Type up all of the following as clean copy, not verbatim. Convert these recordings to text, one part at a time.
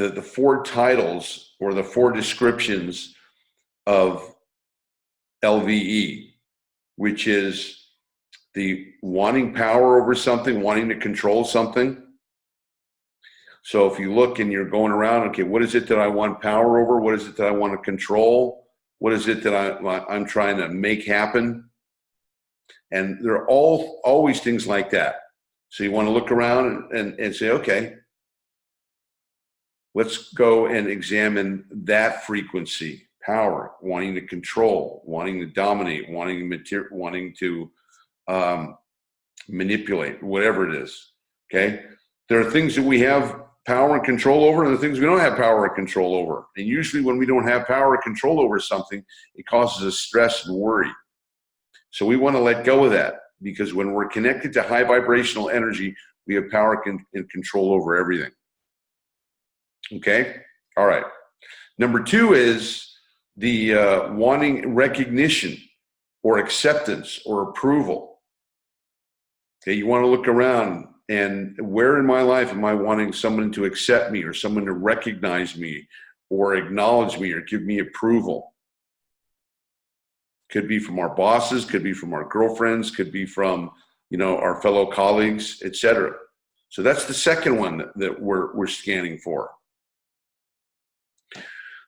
the four titles or the four descriptions of LVE, which is the wanting power over something, wanting to control something. So if you look and you're going around, okay, what is it that I want power over? What is it that I want to control? What is it that I'm trying to make happen? And there are always things like that. So you want to look around and say, okay, let's go and examine that frequency, power, wanting to control, wanting to dominate, wanting to manipulate, whatever it is, okay? There are things that we have power and control over, and the things we don't have power and control over. And usually when we don't have power and control over something, it causes us stress and worry. So we want to let go of that, because when we're connected to high vibrational energy, we have power and control over everything. Okay? All right. Number two is the wanting recognition or acceptance or approval. Okay, you want to look around, and where in my life am I wanting someone to accept me or someone to recognize me or acknowledge me or give me approval? Could be from our bosses, could be from our girlfriends, could be from, our fellow colleagues, etc. So that's the second one that we're scanning for.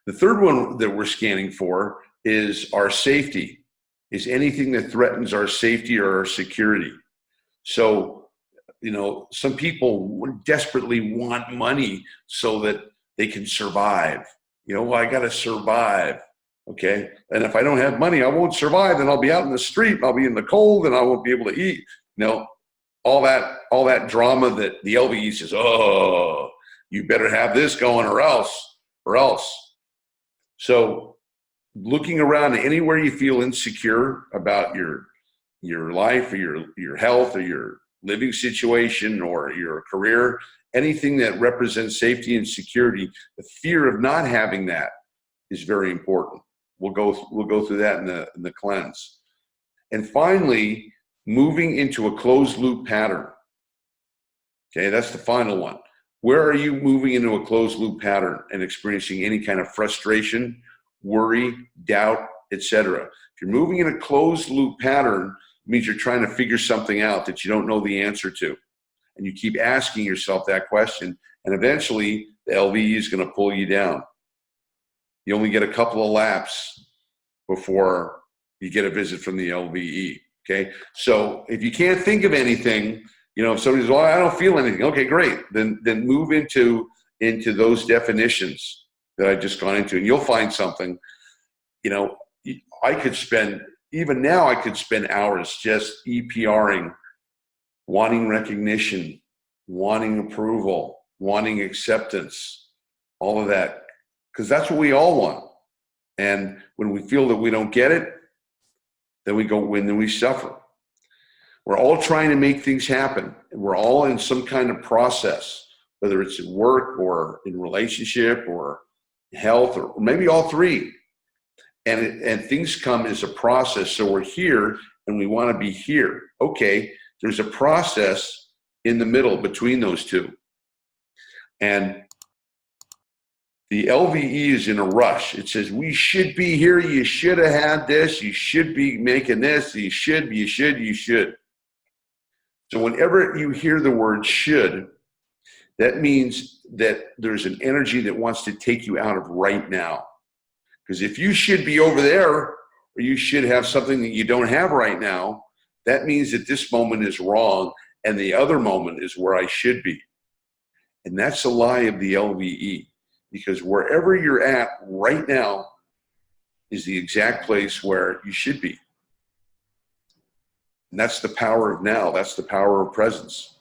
The third one that we're scanning for is our safety, is anything that threatens our safety or our security. So, some people desperately want money so that they can survive. I got to survive. Okay. And if I don't have money, I won't survive. And I'll be out in the street, and I'll be in the cold, and I won't be able to eat. All that drama that the LVE says, oh, you better have this going or else. So looking around anywhere you feel insecure about your life or your health or your living situation or your career, anything that represents safety and security, the fear of not having that is very important. We'll go through that in the cleanse. And finally, moving into a closed loop pattern. Okay, that's the final one. Where are you moving into a closed loop pattern and experiencing any kind of frustration, worry, doubt, etc.? If you're moving in a closed loop pattern, it means you're trying to figure something out that you don't know the answer to. And you keep asking yourself that question, and eventually the LVE is going to pull you down. You only get a couple of laps before you get a visit from the LVE, okay? So if you can't think of anything, if somebody says, well, I don't feel anything, okay, great. Then move into those definitions that I've just gone into, and you'll find something. I could spend hours just EPRing, wanting recognition, wanting approval, wanting acceptance, all of that, because that's what we all want. And when we feel that we don't get it, then we suffer. We're all trying to make things happen. We're all in some kind of process, whether it's at work or in relationship or health or maybe all three. And things come as a process. So we're here and we want to be here. Okay, there's a process in the middle between those two. And the LVE is in a rush. It says, we should be here. You should have had this. You should be making this. You should. So whenever you hear the word should, that means that there's an energy that wants to take you out of right now. Because if you should be over there, or you should have something that you don't have right now, that means that this moment is wrong and the other moment is where I should be. And that's the lie of the LVE. Because wherever you're at right now is the exact place where you should be. And that's the power of now. That's the power of presence.